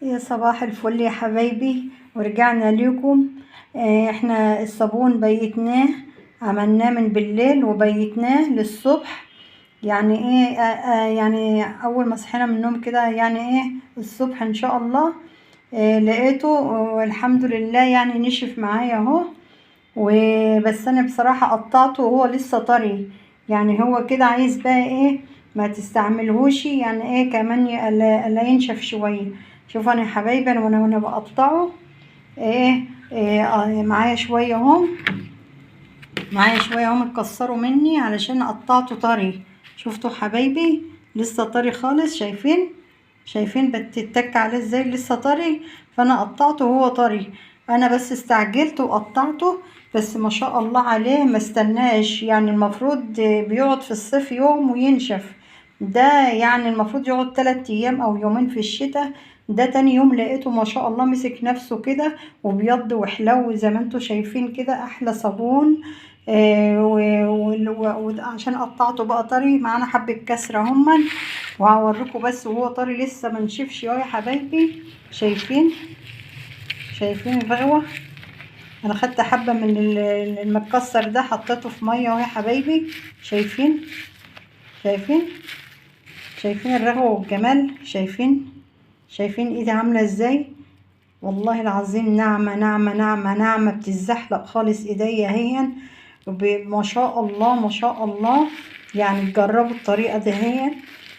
يا صباح الفل يا حبايبي، ورجعنا لكم. احنا الصابون بيتناه، عملناه من بالليل وبيتناه للصبح. يعني ايه؟ يعني اول ما صحينا من النوم كده، يعني ايه الصبح ان شاء الله لقيته، والحمد لله يعني نشف معايا اهو. وبس انا بصراحة قطعته وهو لسه طري، يعني هو كده عايز بقى ايه؟ ما تستعملهوش يعني ايه كمان لا ينشف شوية. شوف انا يا حبايبي، أنا وانا بقطعه ايه, معايا شوية اهم، معايا شوية اهم اتكسروا مني علشان قطعته طري. شفتوا حبايبي؟ لسه طري خالص. شايفين بتتك عليه ازاي؟ لسه طري. فانا قطعته وهو طري. انا بس استعجلت وقطعته، بس ما شاء الله عليه ما استناش. يعني المفروض بيقعد في الصيف يوم وينشف، ده يعني المفروض يقعد 3 ايام او يومين في الشتاء. ده تاني يوم لقيته ما شاء الله مسك نفسه كده وبيض وحلو زي ما انتوا شايفين كده. احلى صابون. وعشان قطعته بقى طري معانا حبة كسرة هما، وهوريكم بس وهو طري لسه منشفش اهو يا حبايبي. شايفين الرغوة؟ انا خدت حبة من المتكسر ده حطيته في مية اهو يا حبايبي. شايفين شايفين الرغوة والجمال؟ شايفين ايدي عاملة ازاي؟ والله العظيم ناعمة ناعمة ناعمة ناعمة، بتتزحلق خالص ايديا هي. ما شاء الله ما شاء الله. يعني تجربوا الطريقة دي، هي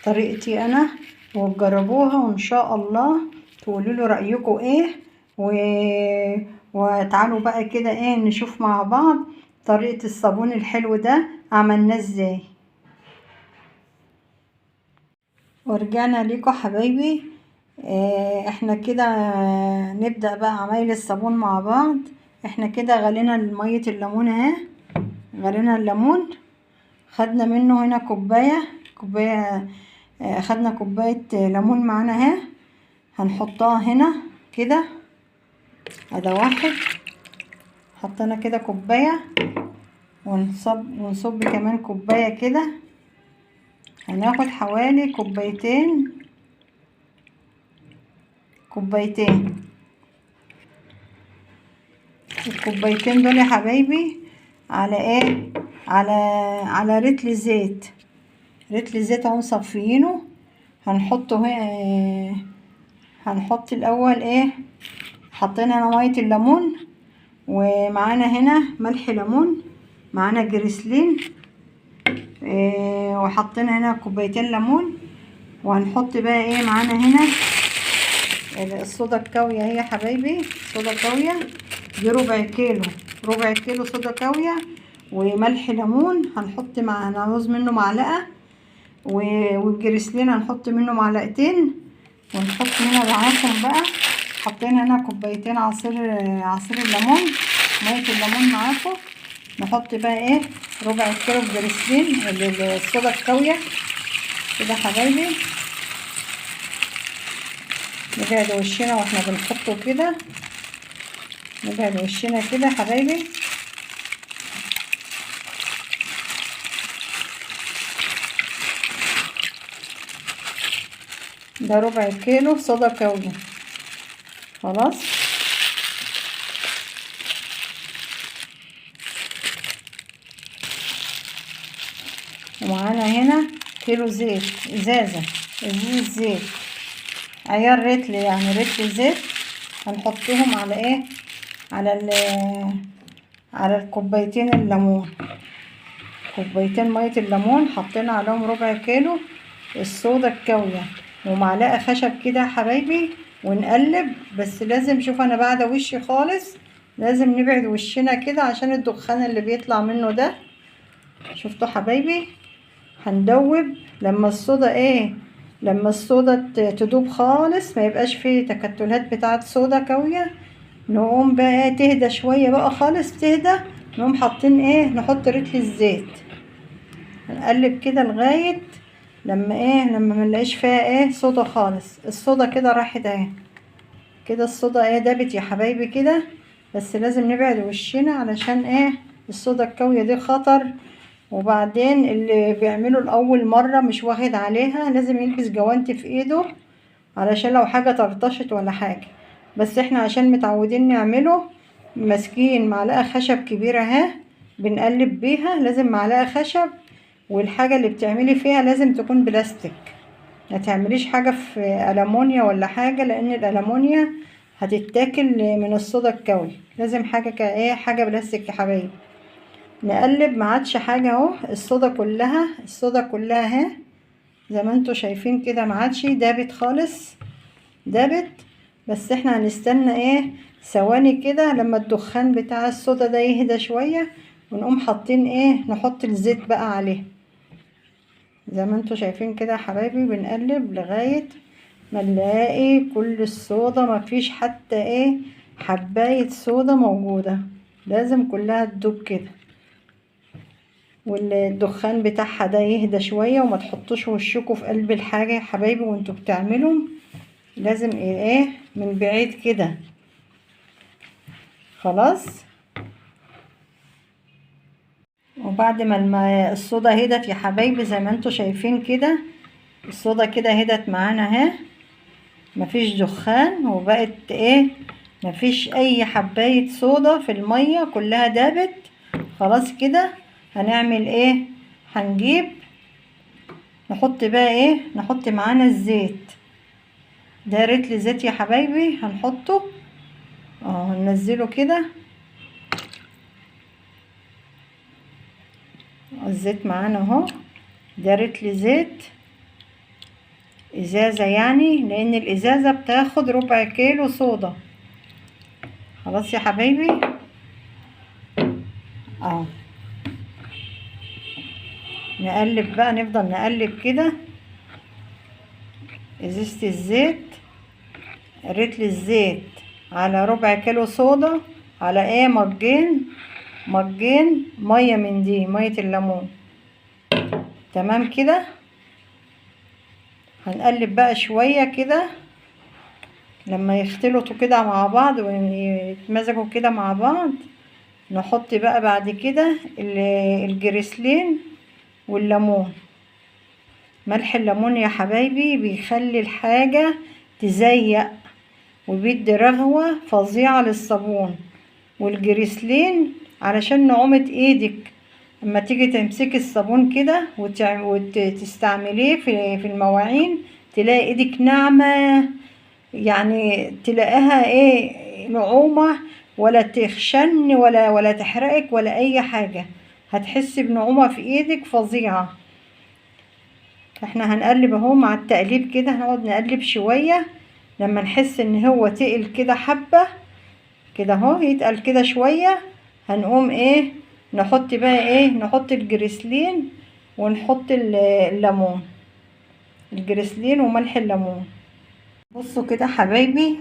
طريقتي انا، وتجربوها وان شاء الله تقولوا له رأيكم ايه. و... وتعالوا بقى كده ايه نشوف مع بعض طريقة الصابون الحلو ده عملناه ازاي. ورجعنا ليكم حبايبي. احنا كده نبدأ بقى عمايل الصابون مع بعض. احنا كده غلينا مية الليمون اهي، غلينا الليمون، خدنا منه هنا كوباية. خدنا كوباية ليمون معانا اهي، هنحطها هنا كده. ده واحد، حطينا كده كوباية، ونصب كمان كوباية كده. هناخد حوالي كوبايتين. الكوبايتين دول يا حبايبي على ايه؟ على رتل زيت اهو مصفيينه. هنحطه هنحط الاول ايه؟ حطينا هنا ميه الليمون، ومعانا هنا ملح ليمون، معانا جريسلين، وحطينا هنا كوبايتين ليمون. وهنحط بقى ايه معانا هنا؟ الصودا الكاوية اهي يا حبايبي، صودا كاوية دي ربع كيلو صودا كاوية. وملح ليمون هنحط نعوز منه معلقة، والجريسلين هنحط منه معلقتين. ونحط هنا معاكم بقى، حطينا هنا كوبايتين عصير الليمون، مية الليمون معاكم. نحط بقى ايه؟ ربع كيلو الجريسلين الصودا الكاوية كده حبايبي. نبعد وشنا واحنا بنحطه كده، نبعد وشنا كده حبايبي. ده ربع كيلو صودا كاوية خلاص. ومعانا هنا كيلو زيت، ازازة زيت عيار رتل، يعني رتل زيت. هنحطهم على ايه؟ على الكوبايتين الليمون، كوبايتين مية الليمون حطينا عليهم ربع كيلو الصودا الكاوية، ومعلقة خشب كده يا حبايبي. ونقلب، بس لازم، شوف انا بعد وشي خالص، لازم نبعد وشنا كده عشان الدخان اللي بيطلع منه ده. شفتوا حبايبي؟ هندوب لما الصودا ايه؟ لما الصودا تدوب خالص، ما يبقاش فيه تكتلات بتاعت صودا كاوية. نقوم بقى تهدى شوية بقى خالص، تهدى، نقوم حاطين ايه؟ نحط رتل الزيت، نقلب كده لغاية لما ايه؟ لما منلاقيش فيها ايه؟ صودا خالص. الصودا كده راحت اهي، كده الصودا ايه؟ دابت يا حبايبي كده. بس لازم نبعد وشنا علشان ايه؟ الصودا الكاوية دي خطر. وبعدين اللي بيعمله لأول مرة مش واخد عليها لازم يلبس جوانتي في ايده علشان لو حاجة طرطشت ولا حاجة. بس احنا عشان متعودين نعمله ماسكين معلقة خشب كبيرة اهي بنقلب بيها، لازم معلقة خشب، والحاجة اللي بتعملي فيها لازم تكون بلاستيك، ما تعمليش حاجة في ألمونيا ولا حاجة، لأن الألمونيا هتتاكل من الصودا الكوي. لازم حاجة كايه، حاجة بلاستيك يا حبايبي. نقلب، ما عادش حاجة اهو، الصودا كلها اهي زي ما انتوا شايفين كده، ما عادش دابت خالص، دابت. بس احنا هنستنى ايه ثواني كده لما الدخان بتاع الصودا ده يهدى شوية، ونقوم حاطين ايه، نحط الزيت بقى عليه زي ما انتوا شايفين كده يا حبايبي. بنقلب لغاية ما نلاقي كل الصودا، ما فيش حتى ايه حباية صودا موجودة، لازم كلها تدوب كده، والدخان بتاعها ده يهدى شوية. وما تحطوش وشكوا في قلب الحاجة يا حبايبي وانتوا بتعملوا، لازم ايه من بعيد كده. خلاص. وبعد ما الصودا هدت يا حبايبي زي ما انتوا شايفين كده، الصودا كده هدت معانا اهي، مفيش دخان، وبقت ايه، مفيش اي حباية صودا في المية، كلها دابت. خلاص كده هنعمل ايه، هنجيب نحط بقى ايه، نحط معانا الزيت ده، رتل زيت يا حبايبي هنحطه اهو، هننزله كده. الزيت معانا اهو، ده رتل زيت ازازة يعني، لان الازازة بتاخد 1/4 كيلو صودا. خلاص يا حبايبي اهو. نقلب بقى، نفضل نقلب كده. ازازة الزيت، رتل الزيت على 1/4 كيلو صودا، على ايه، مجين مية من دي، مية الليمون. تمام كده. هنقلب بقى شوية كده لما يختلطوا كده مع بعض ويتمزجوا كده مع بعض. نحط بقى بعد كده الجريسلين والليمون. ملح الليمون يا حبايبي بيخلي الحاجة تزيق وبيدي رغوة فظيعة للصابون. والجريسلين علشان نعومة ايدك اما تيجي تمسكي الصابون كده وتستعمليه في المواعين، تلاقي ايدك ناعمة، يعني تلاقيها ايه، نعومة، ولا تخشن ولا تحرقك ولا اي حاجة، هتحسي بنعومة في ايدك فظيعة. احنا هنقلب اهو، مع التقليب كده هنقعد نقلب شوية لما نحس ان هو تقل كده حبة كده اهو، يتقل كده شوية، هنقوم ايه، نحط بقى ايه، نحط الجريسلين ونحط الليمون، الجريسلين وملح الليمون. بصوا كده حبايبي،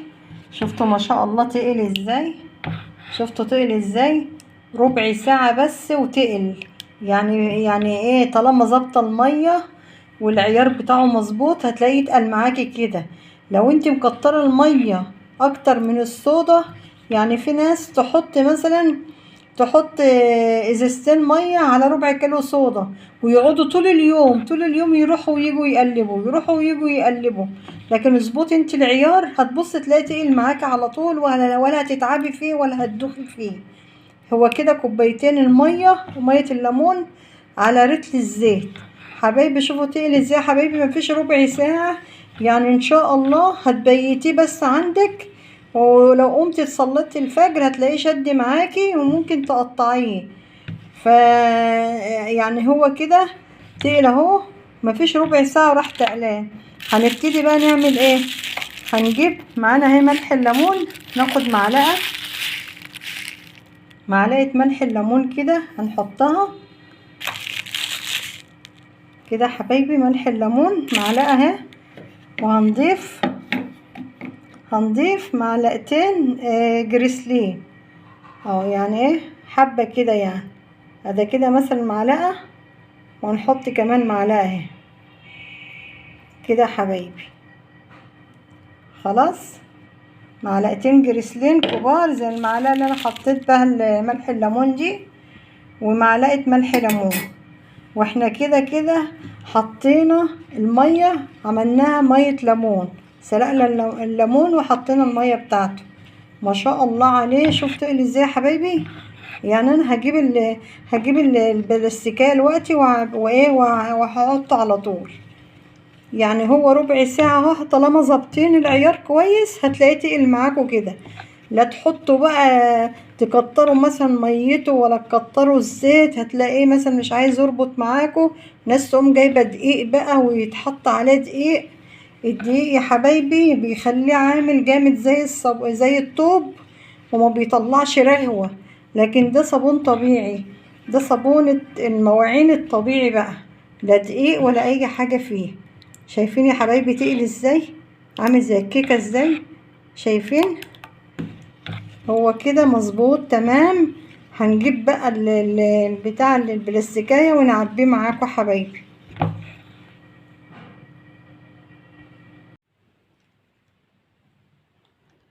شفتوا ما شاء الله تقل ازاي، شفتوا تقل ازاي، 1/4 ساعة بس وتقل. يعني ايه، طالما ظابطه الميه والعيار بتاعه مظبوط هتلاقيه يتقل معاكي كده. لو انت مكتره الميه اكتر من الصودا، يعني في ناس تحط مثلا، تحط ازازتين ميه على 1/4 كيلو صودا، ويقعدوا طول اليوم يروحوا ويجوا يقلبوا، يروحوا ويجوا يقلبوا. لكن اظبطي انت العيار، هتبص تلاقي تقل معاكي على طول، ولا هتتعبي فيه ولا هتدوخي فيه. هو كده كوبايتين الميه وميه الليمون على رتل الزيت. حبايبي شوفوا تقل ازاي يا حبايبي، مفيش 1/4 ساعة، يعني ان شاء الله هتبيتيه بس عندك، ولو قمت صليتي الفجر هتلاقيه شد معاكي وممكن تقطعيه. يعني هو كده تقل اهو، مفيش 1/4 ساعة وراح تقلان. هنبتدي بقى نعمل ايه، هنجيب معانا اهي ملح الليمون، ناخد معلقة ملح الليمون كده هنحطها كده حبايبي، ملح الليمون معلقة اهي. وهنضيف معلقتين جريسلين، يعني ايه، حبة كده يعني، ده كده مثلا معلقة، وهنحط كمان معلقة اهي كده حبايبي. خلاص، معلقتين جريسلين كبار زي المعلقة اللي انا حطيت بها ملح الليمون دي، ومعلقة ملح ليمون. واحنا كده حطينا المية، عملناها مية ليمون، سلقنا الليمون وحطينا المية بتاعته. ما شاء الله عليه. شفت تقلي ازاي يا حبايبي؟ يعني انا هجيب البلاستيكيه دلوقتي وهحطه على طول. يعني هو ربع ساعة اهو، طالما ظابطين العيار كويس هتلاقيه تقل معاكوا كده. لا تحطوا بقى تكتروا مثلا ميته ولا تكتروا الزيت، هتلاقيه مثلا مش عايز يربط معاكوا. ناس تقوم جايبة دقيق بقى ويتحط عليه دقيق. الدقيق يا حبايبي بيخليه عامل جامد زي الطوب، وما بيطلعش رغوة. لكن ده صابون طبيعي، ده صابون المواعين الطبيعي بقى، لا دقيق ولا اي حاجة فيه. شايفين يا حبايبي تقل ازاي؟ عامل زي الكيكة ازاي؟ شايفين؟ هو كده مظبوط تمام. هنجيب بقى بتاع البلاستيكية ونعبيه معاكم حبايبي.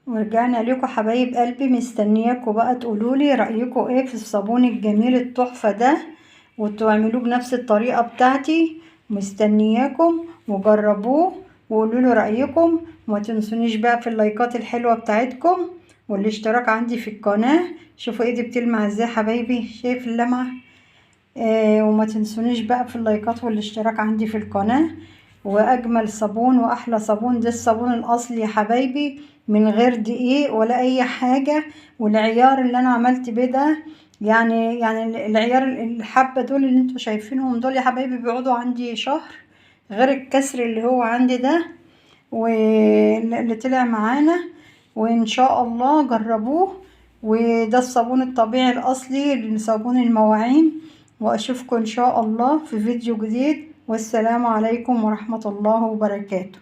ورجعنا لكم حبايب قلبي، مستنياكم بقى تقولولي رأيكم ايه في الصابون الجميل التحفة ده، وتعملوه بنفس الطريقة بتاعتي. مستنياكم وجربوه وقولولي رأيكم. وما تنسونيش بقى في اللايكات الحلوة بتاعتكم والاشتراك عندي في القناة. شوفوا ايدي بتلمع ازاي حبايبي، شايف اللمعة؟ وما تنسونيش بقى في اللايكات والاشتراك عندي في القناة. واجمل صابون واحلى صابون ده الصابون الاصلي يا حبايبي، من غير دقيق ولا اي حاجة. والعيار اللي انا عملت بيه ده، يعني العيار الحبة دول اللي انتوا شايفينهم دول يا حبايبي بيقعدوا عندي شهر، غير الكسر اللي هو عندي ده واللي طلع معانا. وان شاء الله جربوه. وده الصابون الطبيعي الاصلي لصابون المواعين. واشوفكم ان شاء الله في فيديو جديد، والسلام عليكم ورحمة الله وبركاته.